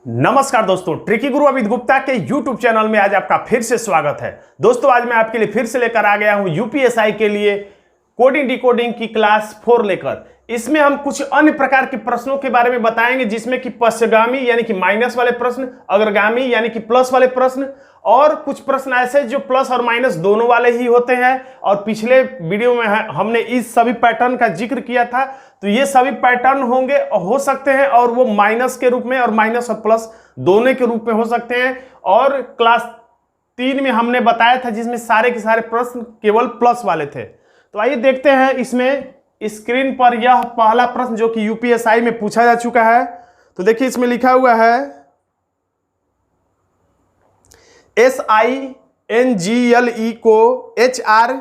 नमस्कार दोस्तों, ट्रिकी गुरु अमित गुप्ता के YouTube चैनल में आज आपका फिर से स्वागत है। दोस्तों आज मैं आपके लिए फिर से लेकर आ गया हूं यूपीएसआई के लिए कोडिंग डिकोडिंग की क्लास 4 लेकर। इसमें हम कुछ अन्य प्रकार के प्रश्नों के बारे में बताएंगे, जिसमें कि पश्चगामी यानी कि माइनस वाले प्रश्न, अग्रगामी यानी कि प्लस वाले प्रश्न, और कुछ प्रश्न ऐसे जो प्लस और माइनस दोनों वाले ही होते हैं। और पिछले वीडियो में हमने इस सभी पैटर्न का जिक्र किया था, तो ये सभी पैटर्न होंगे हो सकते हैं, और वो माइनस के रूप में और माइनस और प्लस दोनों के रूप में हो सकते हैं। और क्लास 3 में हमने बताया था जिसमें सारे के सारे प्रश्न केवल प्लस वाले थे। तो आइए देखते हैं इसमें स्क्रीन पर यह पहला प्रश्न जो कि यूपीएसआई में पूछा जा चुका है। तो देखिए इसमें लिखा हुआ है SINGLE को HRELBI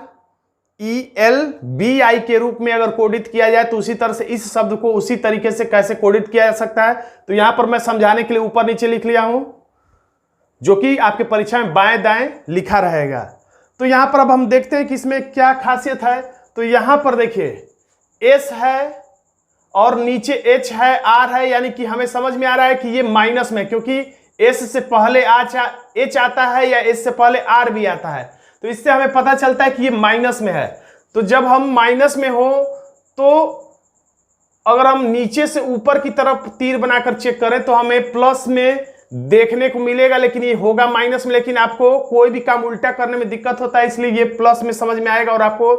के रूप में अगर कोडित किया जाए तो उसी तरह से इस शब्द को उसी तरीके से कैसे कोडित किया जा सकता है। तो यहां पर मैं समझाने के लिए ऊपर नीचे लिख लिया हूं, जो कि आपके परीक्षा में बाएं दाएं लिखा रहेगा। तो यहां पर अब हम देखते हैं कि इसमें क्या खासियत है। तो यहां पर देखिए S है और नीचे H है, R है, यानी कि हमें समझ में आ रहा है कि ये माइनस में, क्योंकि S से पहले H आता है या S से पहले R भी आता है। तो इससे हमें पता चलता है कि ये माइनस में है। तो जब हम माइनस में हो तो अगर हम नीचे से ऊपर की तरफ तीर बनाकर चेक करें तो हमें प्लस में देखने को मिलेगा, लेकिन ये होगा माइनस में। लेकिन आपको कोई भी काम उल्टा करने में दिक्कत होता है, इसलिए ये प्लस में समझ में आएगा और आपको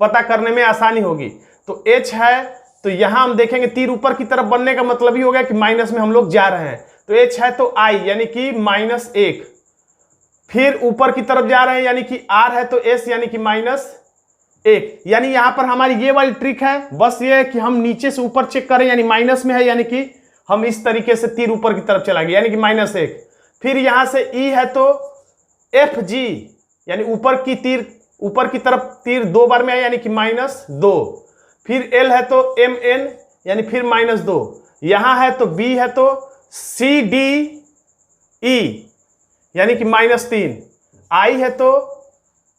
पता करने में आसानी होगी। तो H है, तो यहां हम देखेंगे तीर ऊपर की तरफ बनने का मतलब ही हो गया कि माइनस में हम लोग जा रहे हैं। तो H है तो I यानी कि -1, फिर ऊपर की तरफ जा रहे हैं यानी कि R है तो S यानी कि -1। यानी यहां पर हमारी ये वाली ट्रिक है, बस ये है कि हम नीचे से ऊपर चेक करें, यानी माइनस में है, यानी कि हम इस तरीके से तीर ऊपर की तरफ चला गया यानी कि -1। फिर यहां से E है तो FG यानी ऊपर की तरफ तीर 2 बार में है यानी कि -2। फिर L है तो MN यानी फिर -2। यहां है तो B है तो CDE यानी कि -3। I है तो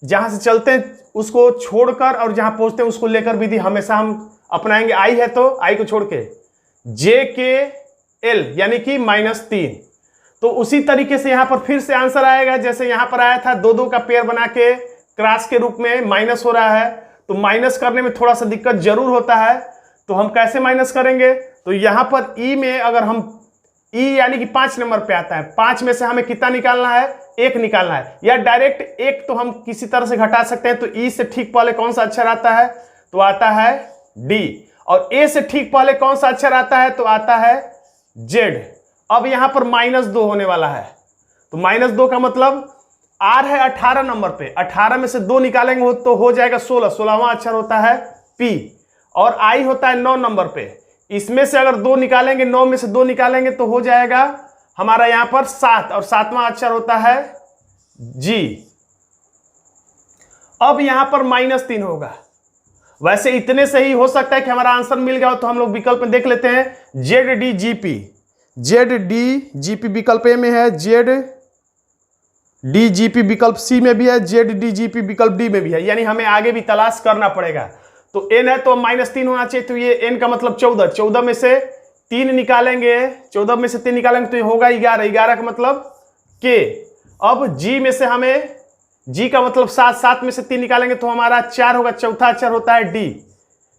जहां से चलते हैं उसको छोड़कर और जहां पहुंचते हैं उसको लेकर विधि हमेशा हम अपनाएंगे। I है तो I को छोड़ के JKL यानी कि -3। तो उसी तरीके से यहां पर फिर से आंसर आएगा, जैसे यहां पर आया था 2 2 का पेयर बना के क्रॉस के रूप में माइनस हो रहा है। तो माइनस करने में थोड़ा सा दिक्कत जरूर होता है। तो हम कैसे माइनस करेंगे? तो यहां पर E में अगर हम E यानी कि 5 नंबर पे आता है, 5 में से हमें कितना निकालना है? 1 निकालना है, या डायरेक्ट 1 तो हम किसी तरह से घटा सकते हैं। तो E से ठीक पहले कौन सा अक्षर आता है? तो आता है D। और A से ठीक पहले कौन सा अक्षर आता है? तो आता है Z। अब यहां पर -2 होने वाला है। तो -2 का मतलब R है 18 नंबर पे, 18 में से 2 निकालेंगे तो हो जाएगा 16। 16वां अक्षर होता है P। और I होता है 9 नंबर पे, इसमें से अगर 2 निकालेंगे, 9 में से 2 निकालेंगे तो हो जाएगा हमारा यहां पर 7, और 7वां अक्षर होता है G। अब यहां पर -3 होगा। वैसे इतने से ही हो सकता है कि हमारा आंसर मिल गया हो, तो हम लोग विकल्प में देख लेते हैं। ZDGP, ZDGP विकल्प ए में है, ZDGP विकल्प सी में भी है, ZDGP विकल्प डी में भी है, यानी हमें आगे भी तलाश करना पड़ेगा। तो n है तो -3 होना चाहिए, तो ये n का मतलब 14। 14 में से 3 निकालेंगे, 14 में से 3 निकालेंगे तो ये होगा 11। 11 का मतलब k। अब G में से हमें, G का मतलब 7, 7 में से 3 निकालेंगे तो हमारा 4 होगा। चौथा अक्षर होता है D,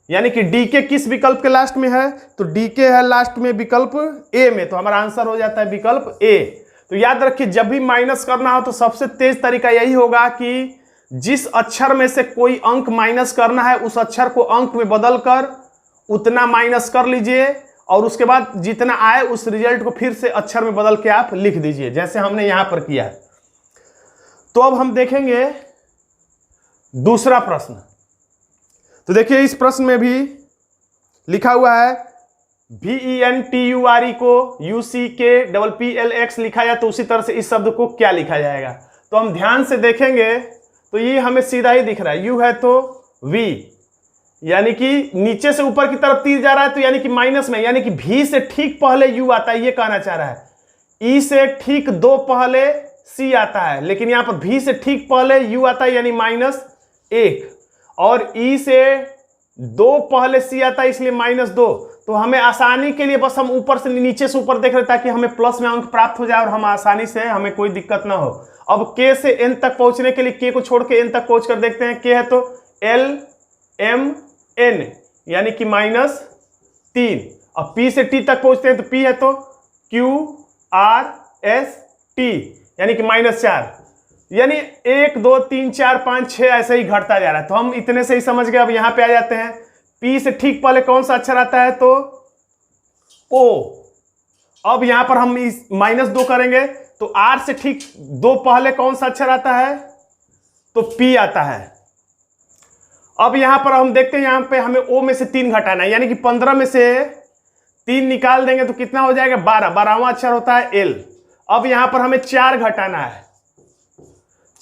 यानी कि D के किस विकल्प के लास्ट में है? तो D के है लास्ट में विकल्प A में, तो हमारा आंसर हो जाता है विकल्प A। तो याद रखिए, जब भी माइनस करना हो तो सबसे तेज तरीका यही होगा कि जिस अक्षर में से कोई अंक माइनस करना है उस अक्षर को अंक में बदलकर उतना माइनस कर लीजिए, और उसके बाद जितना आए उस रिजल्ट को फिर से अक्षर में बदल के आप लिख दीजिए, जैसे हमने यहां पर किया। तो अब हम देखेंगे दूसरा प्रश्न। तो देखिए इस प्रश्न में भी लिखा हुआ है VENTURE को UCKPPLX लिखा जाए तो उसी तरह से इस शब्द को क्या लिखा जाएगा? तो हम ध्यान से देखेंगे तो ये हमें सीधा ही दिख रहा है। U है तो V, यानी कि नीचे से ऊपर की तरफ तीर जा रहा है, तो यानी कि माइनस में, यानी कि V से ठीक पहले U आता है, ये कहना चाह रहा है। E से ठीक 2 पहले C आता है, लेकिन यहां पर V से ठीक पहले U आता है यानी -1, और E से 2 पहले C आता है इसलिए -2। तो हमें आसानी के लिए बस हम ऊपर से नीचे से ऊपर देख रहे ताकि हमें प्लस में अंक प्राप्त हो जाए और हम आसानी से, हमें कोई दिक्कत ना हो। अब k से n तक पहुंचने के लिए k को छोड़ के n तक पहुंच कर देखते हैं। k है तो l m n यानी कि -3। अब p से t तक पहुंचते हैं तो p है तो q r s t यानी कि -4। यानी 1 2 3 4 5 6 ऐसे ही घटता जा रहा है। तो हम इतने से ही समझ गए। अब यहां पे आ जाते हैं। p से ठीक पहले कौन सा अक्षर आता है तो o। अब यहां पर हम इस -2 करेंगे तो r से ठीक 2 पहले कौन सा अक्षर आता है तो p आता है। अब यहां पर हम देखते हैं, यहां पे हमें o में से 3 घटाना है, यानी कि 15 में से 3 निकाल देंगे तो कितना हो जाएगा 12। 12वां अक्षर होता है l। अब यहां पर हमें 4 घटाना है,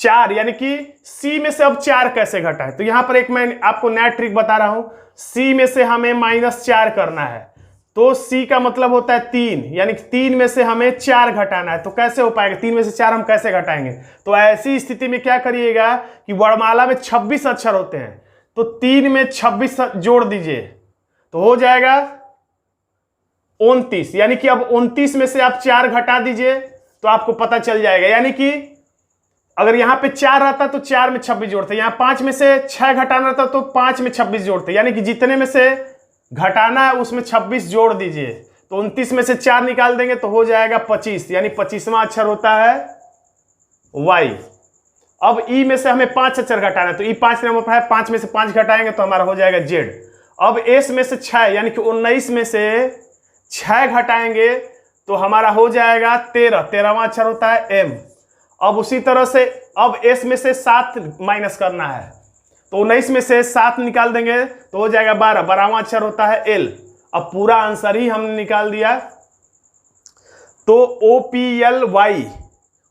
4 यानी कि c में से अब 4 कैसे घटाएं। तो यहां पर एक मैं आपको नया ट्रिक बता रहा हूं। c में से हमें -4 करना है तो c का मतलब होता है 3, यानी कि 3 में से हमें 4 घटाना है। तो कैसे हो पाएगा 3 में से 4 हम कैसे घटाएंगे। तो ऐसी स्थिति में क्या करिएगा कि वर्णमाला में 26 अक्षर होते हैं तो 3 में 26 जोड़ दीजिए तो हो जाएगा 29। यानी कि अब 29 में से आप 4 घटा दीजिए तो आपको पता चल जाएगा। यानी कि अगर यहां पे 4 रहता तो 4 में 26 जोड़ते, यहां 5 में से 6 घटाना रहता तो 5 में 26 जोड़ते, यानी कि जितने में से घटाना है उसमें 26 जोड़ दीजिए। तो 29 में से 4 निकाल देंगे तो हो जाएगा 25, यानी 25वां अक्षर होता है y। अब ई में से हमें 5 अक्षर घटाना है तो ई 5 नंबर पर है, 5 में से 5 घटाएंगे तो हमारा हो जाएगा z। अब एस में से 6 यानी कि 19 में से 6 घटाएंगे तो हमारा हो जाएगा 13, 13वां अक्षर होता है m। अब उसी तरह से अब s में से 7 माइनस करना है तो 19 में से 7 निकाल देंगे तो हो जाएगा 12, 12वां अक्षर होता है l। अब पूरा आंसर ही हमने निकाल दिया। तो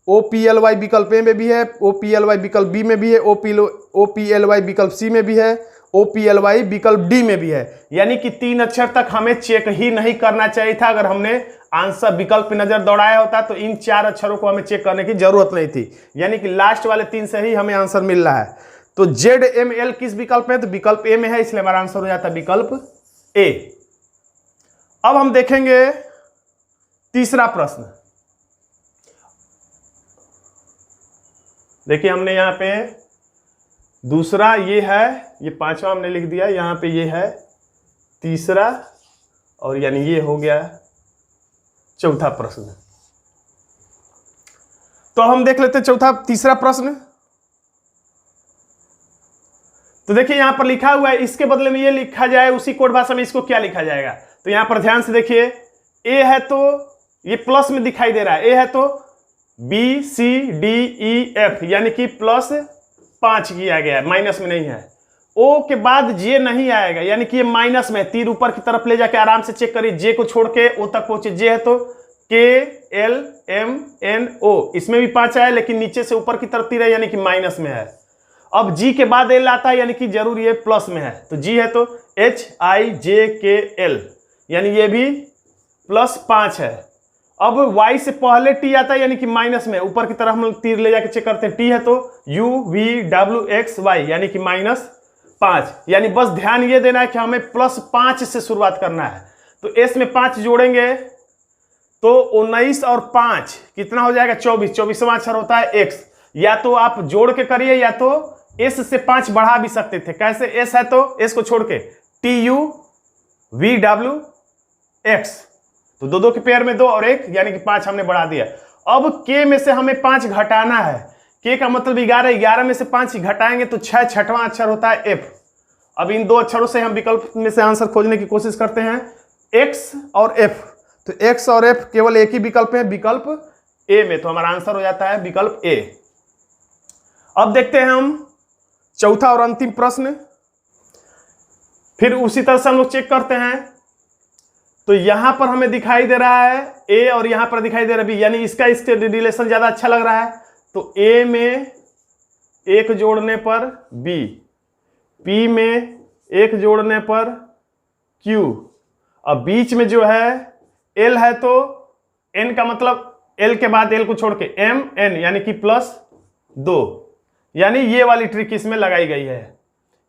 OPLY विकल्प ए में भी है, OPLY विकल्प बी में भी है, OPLY विकल्प सी में भी है, OPLY विकल्प डी में भी है। यानी कि 3 अक्षर तक हमें चेक ही नहीं करना चाहिए था। अगर हमने आंसर विकल्प पे नजर दौड़ाया होता तो इन 4 अक्षरों को हमें चेक करने की जरूरत नहीं थी। यानी कि लास्ट वाले 3 से ही हमें आंसर मिल रहा है। तो ZML किस विकल्प में है तो विकल्प ए में है, इसलिए हमारा आंसर हो जाता है विकल्प ए। अब हम देखेंगे तीसरा प्रश्न। देखिए हमने यहां पे दूसरा ये है, ये 5वां हमने लिख दिया, यहां पे ये है तीसरा और यानी ये हो गया चौथा प्रश्न। तो हम देख लेते हैं तीसरा प्रश्न। तो देखिए यहां पर लिखा हुआ है, इसके बदले में ये लिखा जाए उसी कोड भाषा में इसको क्या लिखा जाएगा। तो यहां पर ध्यान से देखिए, ए है तो ये प्लस में दिखाई दे रहा है, ए है तो BCDEF यानी कि +5 किया गया है, माइनस में नहीं है। ओ के बाद जे नहीं आएगा यानी कि ये माइनस में, तीर ऊपर की तरफ ले जाके आराम से चेक करिए, जे को छोड़ के ओ तक पहुंचे। जे है तो KLMNO, इसमें भी 5 आया लेकिन नीचे से ऊपर की तरफ तीर है यानी कि माइनस में है। अब जी के बाद एल आता है यानी कि जरूर ये प्लस में है। तो जी है तो HIJKL यानी ये भी +5 है। अब y से पहले t आता है यानी कि माइनस में, ऊपर की तरफ हम तीर ले जाके चेक करते हैं। t है तो UVWXY यानी कि -5। यानी बस ध्यान ये देना है कि हमें +5 से शुरुआत करना है। तो s में 5 जोड़ेंगे तो 19 और 5 कितना हो जाएगा 24, 24वां अक्षर होता है x। या तो आप जोड़ के करिए या तो s से 5 बढ़ा भी सकते थे। कैसे, s है तो s को छोड़ के TUVWX, तो 2 के पेयर में 2 और 1 यानी कि 5 हमने बढ़ा दिया। अब k में से हमें 5 घटाना है, k का मतलब 11, 11 में से 5 घटाएंगे तो 6, 6वां अक्षर होता है f। अब इन 2 अक्षरों से हम विकल्प में से आंसर खोजने की कोशिश करते हैं, x और f। तो x और f केवल एक ही विकल्प है, विकल्प a में, तो हमारा आंसर हो जाता है विकल्प a। अब देखते हैं हम चौथा और अंतिम प्रश्न। फिर उसी तरह से हम लोग चेक करते हैं। तो यहां पर हमें दिखाई दे रहा है a और यहां पर दिखाई दे रहा है b, यानी इसका इसके रिलेशन ज्यादा अच्छा लग रहा है। तो a में 1 जोड़ने पर b, p में 1 जोड़ने पर q, अब बीच में जो है l है तो n का मतलब l के बाद l को छोड़ के m n यानी कि +2, यानी ये वाली ट्रिक इसमें लगाई गई है,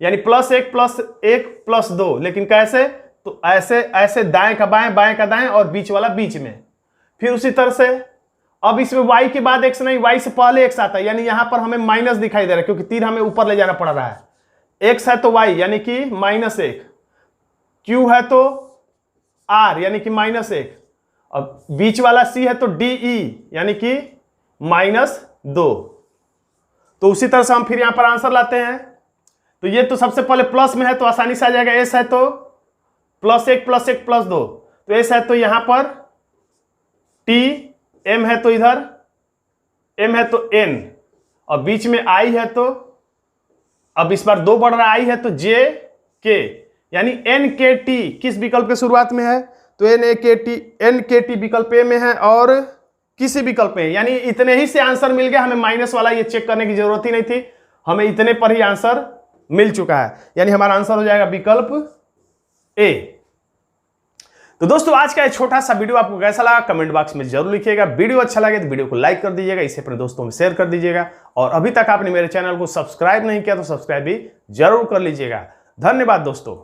यानी +1 +1 +2। लेकिन कैसे, तो ऐसे ऐसे दाएं का बाएं, बाएं का दाएं और बीच वाला बीच में। फिर उसी तरह से अब इसमें y के बाद x नहीं, y से पहले x आता है, यानी यहां पर हमें माइनस दिखाई दे रहा है क्योंकि तीर हमें ऊपर ले जाना पड़ रहा है। x है तो y यानी कि -1, q है तो r यानी कि -1, अब बीच वाला c है तो de यानी कि -2। तो उसी तरह से हम फिर यहां पर आंसर लाते हैं। तो ये तो सबसे पहले प्लस में है तो आसानी से आ जाएगा, s है तो +1 +1 +2, तो s है तो यहां पर t, m है तो इधर m है तो n, और बीच में i है तो अब इस बार 2 बढ़ रहा है, i है तो j k, यानी n k t किस विकल्प के शुरुआत में है, तो n k t विकल्प ए में है और किसी विकल्प में, यानी इतने ही से आंसर मिल गया। हमें माइनस वाला ये चेक करने की जरूरत ही नहीं थी, हमें इतने पर ही आंसर मिल चुका है, यानी हमारा आंसर हो जाएगा विकल्प ए। तो दोस्तों आज का ये छोटा सा वीडियो आपको कैसा लगा कमेंट बॉक्स में जरूर लिखिएगा। वीडियो अच्छा लगे तो वीडियो को लाइक कर दीजिएगा, इसे अपने दोस्तों में शेयर कर दीजिएगा, और अभी तक आपने मेरे चैनल को सब्सक्राइब नहीं किया तो सब्सक्राइब भी जरूर कर लीजिएगा। धन्यवाद दोस्तों।